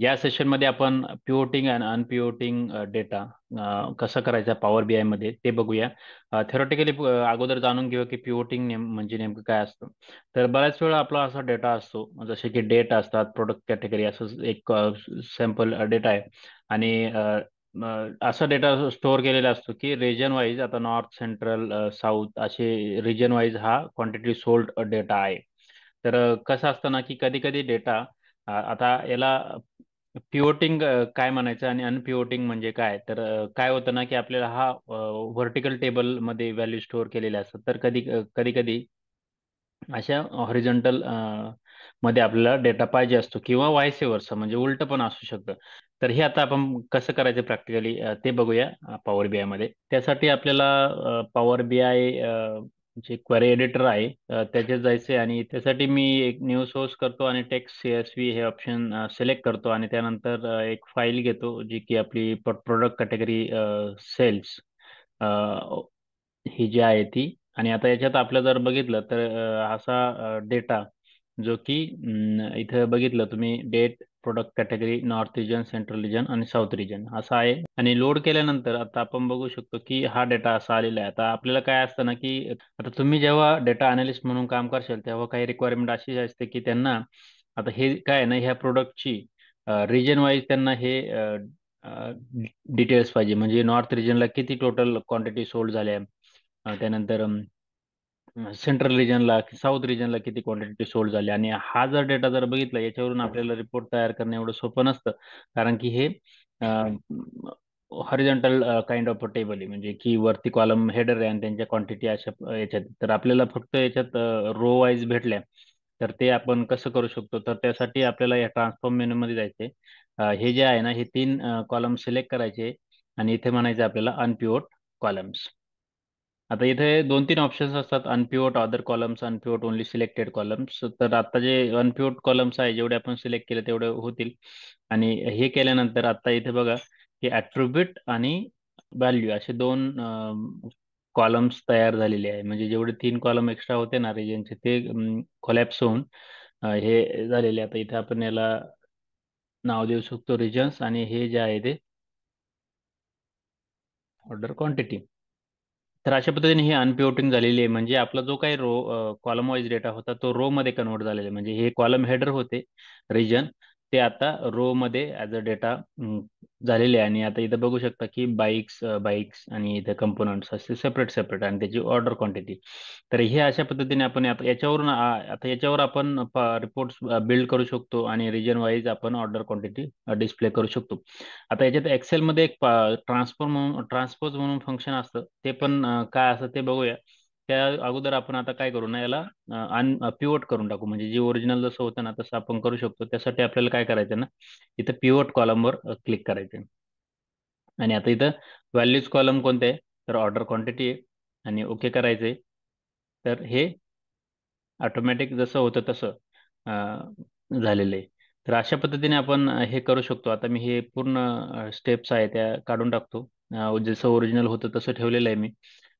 या सेशनमध्ये आपण पिवोटिंग आणि अनपिवोटिंग डेटा कसा करायचा पॉवर बी आय मध्ये ते बघूया. थेरॉटिकली अगोदर जाणून घेऊया की पिवोटिंग म्हणजे नेमकं काय असतं. तर बऱ्याच वेळा आपला असा डेटा असतो जसे की डेट असतात, प्रोडक्ट कॅटेगरी असं एक सॅम्पल डेटा आहे. आणि असा डेटा स्टोअर केलेला असतो की रिजन वाईज, आता नॉर्थ, सेंट्रल, साऊथ असे रिजन वाईज हा क्वांटिटी सोल्ड डेटा आहे. तर कसं असतं ना की कधी कधी डेटा आता याला पिवोटिंग काय म्हणायचं आणि अनपिवोटिंग म्हणजे काय. तर काय होतं ना की आपल्याला हा व्हर्टिकल टेबल मध्ये व्हॅल्यू स्टोअर केलेल्या असतात. तर कधी कधी अशा हॉरिझॉन्टल मध्ये आपल्याला डेटा पाहिजे असतो किंवा व्हायस वर्सा म्हणजे उलट पण असू शकतं. तर हे आता आपण कसं करायचं प्रॅक्टिकली ते बघूया पॉवर बी आय मध्ये. त्यासाठी आपल्याला पॉवर बी आय जे क्वेरी एडिटर आहे त्याच्यात जायचे आणि त्यासाठी मी एक न्यू सोर्स करतो आणि टेक्स्ट CSV हे ऑप्शन सिलेक्ट करतो आणि त्यानंतर एक फाईल घेतो जी की आपली प्रोडक्ट कॅटेगरी सेल्स ही जी आहे ती. आणि आता याच्यात आपलं जर बघितलं तर असा डेटा जो की इथं बघितलं तुम्ही date, product category, north region, central region आणि साऊथ रिजन असा आहे. आणि लोड केल्यानंतर आता आपण बघू शकतो की हा डेटा असा आलेला आहे. आता आपल्याला काय असतं ना की आता तुम्ही जेव्हा डेटा अनालिस्ट म्हणून काम करशाल तेव्हा काही रिक्वायरमेंट अशी असते की त्यांना आता हे काय आहे ना ह्या प्रोडक्टची रिजन वाईज त्यांना हे डिटेल्स पाहिजे. म्हणजे नॉर्थ रिजनला किती टोटल क्वांटिटी सोल्ड झाल्या, त्यानंतर सेंट्रल रिजनला, साऊथ रिजनला किती क्वांटिटी सोल्ड झाली. आणि हा जर डेटा जर बघितला याच्यावरून आपल्याला रिपोर्ट तयार करणं एवढं सोपं नसतं. कारण की हे हॉरिझॉन्टल काइंड ऑफ टेबल आहे, म्हणजे की वरती कॉलम हेडर आहे आणि त्यांच्या क्वांटिटी अशा याच्यात. तर आपल्याला फक्त याच्यात रो वाईज भेटल्या तर ते आपण कसं करू शकतो. तर त्यासाठी आपल्याला या ट्रान्सफॉर्म मेनू मध्ये जायचे. हे जे आहे ना हे 3 कॉलम सिलेक्ट करायचे आणि इथे म्हणायचं आपल्याला अनपिवोट कॉलम्स. आता इथे 2-3 ऑप्शन्स असतात, unpivot, other columns, unpivot only selected columns. तर आता जे अनपिवोट कॉलम्स आहे जेवढे आपण सिलेक्ट केले तेवढे होतील. आणि हे केल्यानंतर आता इथे बघा की ॲट्रिब्यूट आणि व्हॅल्यू असे 2 कॉलम्स तयार झालेले आहे. म्हणजे जेवढे 3 कॉलम एक्स्ट्रा होते ना रिजनचे ते कोलॅप्स होऊन हे झालेले. आता इथे आपण याला नाव देऊ शकतो रिजन्स आणि हे जे आहे ते ऑर्डर क्वांटिटी. तर अशा पद्धतीने ही अनपिवोटिंग झालेली आहे. म्हणजे आपला जो काही कॉलम वाईज डेटा होता तो रो मध्ये कन्वर्ट झालेला आहे. म्हणजे हे कॉलम हेडर होते रिजन, ते आता रो मध्ये ऍज अ डेटा झालेले आहे. आणि आता इथं बघू शकता की बाईक्स आणि इथे कंपोनंट्स असे सेपरेट सेपरेट आणि त्याची ऑर्डर क्वांटिटी. तर हे अशा पद्धतीने आपण आता याच्यावरून आता याच्यावर आपण रिपोर्ट्स बिल्ड करू शकतो आणि रिजन वाईज आपण ऑर्डर क्वांटिटी डिस्प्ले करू शकतो. आता याच्यात एक्सेल मध्ये एक ट्रान्सपोज म्हणून फंक्शन असतं, ते पण काय असतं ते बघूया. त्या अगोदर आपण आता काय करू ना याला पिवट करून टाकू. म्हणजे जे ओरिजिनल जसं होतं ना तसं आपण करू शकतो. त्यासाठी आपल्याला काय करायचं ना, इथं पिवट कॉलमवर क्लिक करायचं. आणि आता इथं व्हॅल्यूज कॉलम कोणते आहे, तर ऑर्डर क्वांटिटी आहे आणि ओके करायचे. तर हे ऑटोमॅटिक जसं होतं तसं झालेलं आहे. तर अशा पद्धतीने आपण हे करू शकतो. आता मी हे पूर्ण स्टेप्स आहे त्या काढून टाकतो. जसं ओरिजिनल होतं तसं ठेवलेलं आहे मी.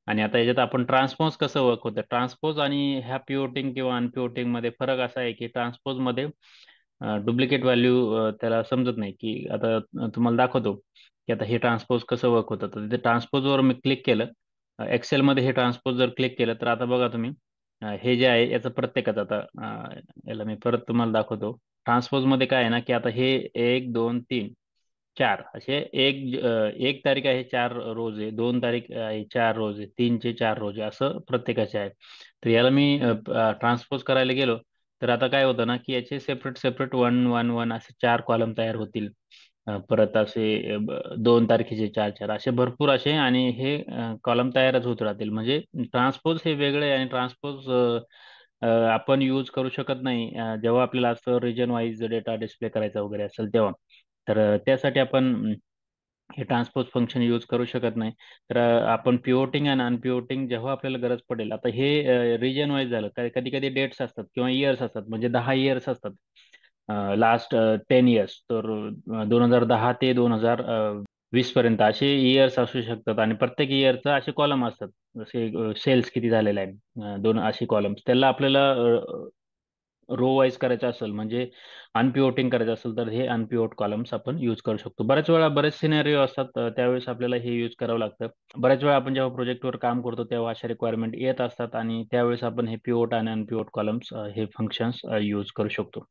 आणि आता याच्यात आपण ट्रान्सपोज कसं वर्क होतं. ट्रान्सपोज आणि ह्या पिवोटिंग किंवा अनपिवोटिंग मध्ये फरक असा आहे की ट्रान्सपोज मध्ये डुप्लिकेट व्हॅल्यू त्याला समजत नाही. की आता तुम्हाला दाखवतो की आता हे ट्रान्सपोज कसं वर्क होतं. तर तिथे ट्रान्सपोजवर मी क्लिक केलं. एक्सेल मध्ये हे ट्रान्सपोज जर क्लिक केलं तर आता बघा तुम्ही हे जे आहे याचं प्रत्येकाचं आता याला मी परत तुम्हाला दाखवतो. ट्रान्सपोज मध्ये काय आहे ना की आता हे 1, 2, 3, 4 असे एक तारीख आहे 4 रोज आहे, 2 तारीख आहे 4 रोज आहे, 3 चे 4 रोज आहे, असं प्रत्येकाचे आहे. तर याला मी ट्रान्सपोज करायला गेलो तर आता काय होतं ना की याचे सेपरेट सेपरेट 1, 1, 1 असे 4 कॉलम तयार होतील. परत असे 2 तारखेचे 4, 4 असे भरपूर असे आणि हे कॉलम तयारच होत राहतील. म्हणजे ट्रान्सपोज हे वेगळे आहे आणि ट्रान्सपोज आपण यूज करू शकत नाही जेव्हा आपल्याला असं रिजन वाईज डेटा डिस्प्ले करायचा वगैरे असेल तेव्हा. तर त्यासाठी आपण हे ट्रान्सपोज फंक्शन यूज करू शकत नाही. तर आपण पिवोटिंग आणि अनपिवोटिंग जेव्हा आपल्याला गरज पडेल. आता हे रिजन वाईज झालं, कधी कधी डेट्स असतात किंवा इयर्स असतात, म्हणजे 10 इयर्स असतात, लास्ट 10 इयर्स. तर 2010 ते 2020 पर्यंत असे इयर्स असू शकतात आणि प्रत्येक इयरचा असे कॉलम असतात. जसे सेल्स किती झालेला आहे, दोन असे कॉलम्स त्याला आपल्याला रो वाईज करायचं असेल म्हणजे अनपिवोटिंग करायचं असेल तर हे अनपिवोट कॉलम्स आपण यूज करू शकतो. बऱ्याच वेळा बरेच सिनेरिओ असतात, त्यावेळेस आपल्याला हे यूज करावं लागतं. बऱ्याच वेळा आपण जेव्हा प्रोजेक्टवर काम करतो तेव्हा अशा रिक्वायरमेंट येत असतात आणि त्यावेळेस आपण हे पिवोट आणि अनपिवोट कॉलम्स हे फंक्शन्स यूज करू शकतो.